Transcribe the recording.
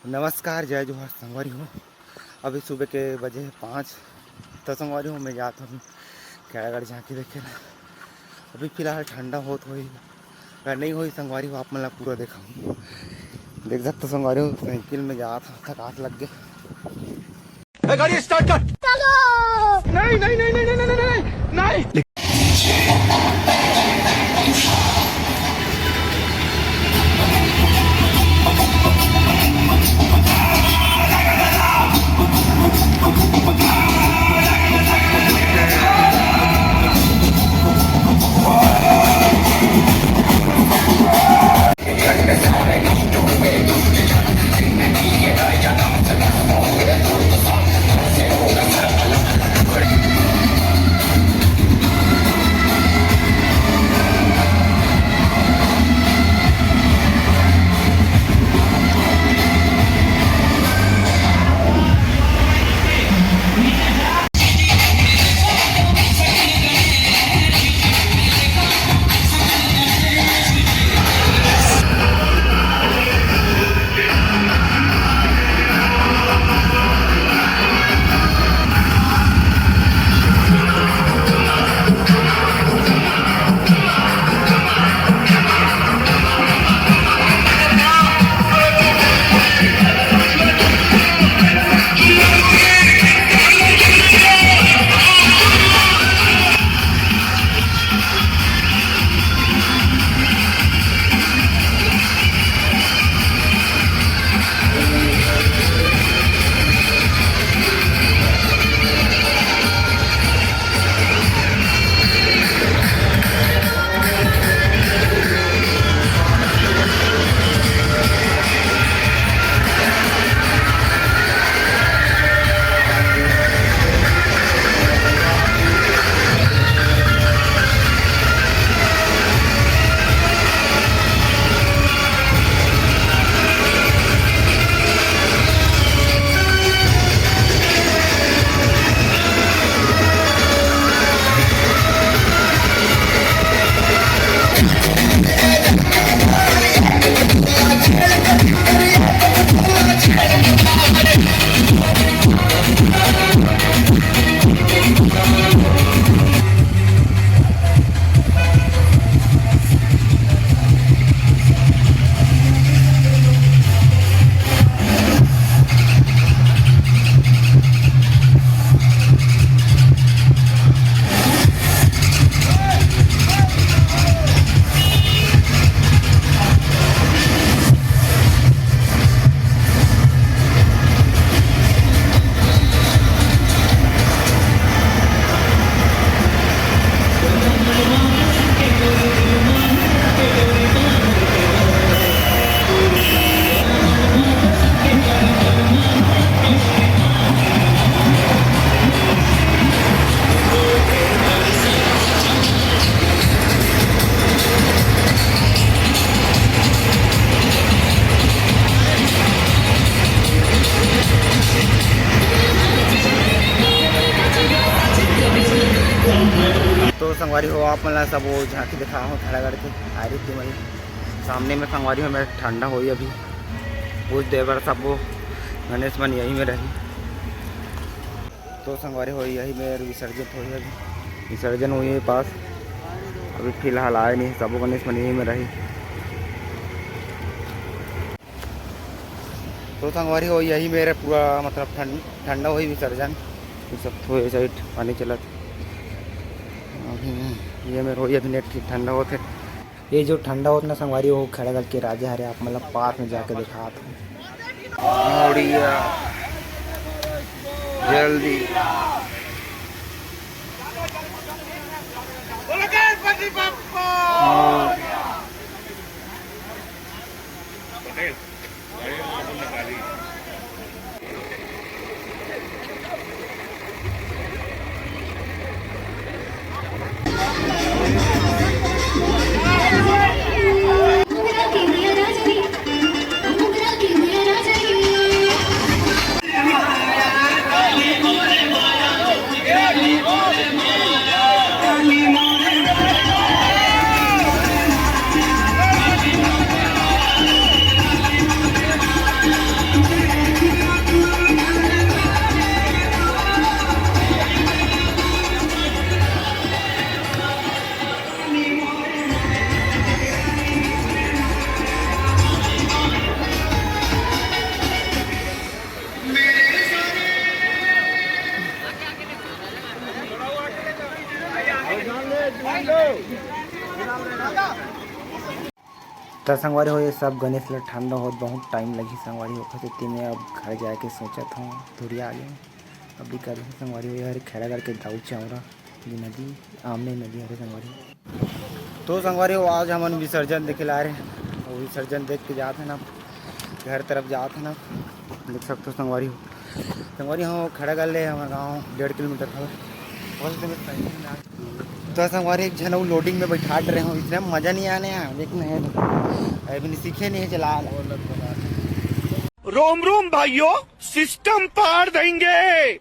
नमस्कार, जय जोहार संगवारी हो। अभी सुबह के बजे 5। तो संगवारी हो मैं जाता हूँ कैरागढ़ झांकी देखे ना। अभी फ़िलहाल ठंडा होत होई या नहीं होई संगवारी हो, आप मतलब पूरा देखा हूँ। देख सकते संगवारी हो, साइकिल में जाता थकास लग गए। गाड़ी स्टार्ट कर। चलो। नहीं नहीं नहीं नहीं नहीं नहीं नहीं नहीं। तो संगवारी हो आप मतलब सब वो झांकी दिखा हो खड़ागढ़ के आ रही थी वही सामने में संगवारी हो। मैं ठंडा हुई अभी कुछ देर बार सब वो गणेश मन यहीं में रही। तो संगवारी हो यही में विसर्जन हुई, अभी विसर्जन हुई है पास। अभी फिलहाल आए नहीं, सब गणेश मन यहीं में रही। तो संगवारी हो यही मेरे पूरा मतलब ठंडा हुई विसर्जन सब थोड़े साइड पानी चला था। ये मेरे हो अभी नेट ठंडा होते ये जो ठंडा होता ना संगवारी हो खड़ागढ़ के राजा हरे आप मतलब पास में जाके दिखा था जल्दी। तो संगवारी हो ये सब गणेश ला ठंडा हो बहुत टाइम लगी संगवारी हो खते में अब घर जाके सोचत हूँ थोड़ी आगे अभी कर संगवारी हो यार खड़ा करके जाऊ चावरा ये नदी आमने नदी है संगवारी। तो संगवारी हो आज हम विसर्जन देखे ला रहे हैं और विसर्जन देख के जाते हैं ना घर तरफ जाते हैं ना देख सकते हो संगवारी हो खड़ा कर ले हमारे गाँव 1.5 किलोमीटर था। तो संगवारी एक जन लोडिंग में बैठा रहे हो इतना मज़ा नहीं आने देखना है अभी सीखे नहीं है चला। रोम रोम भाइयों सिस्टम पार देंगे।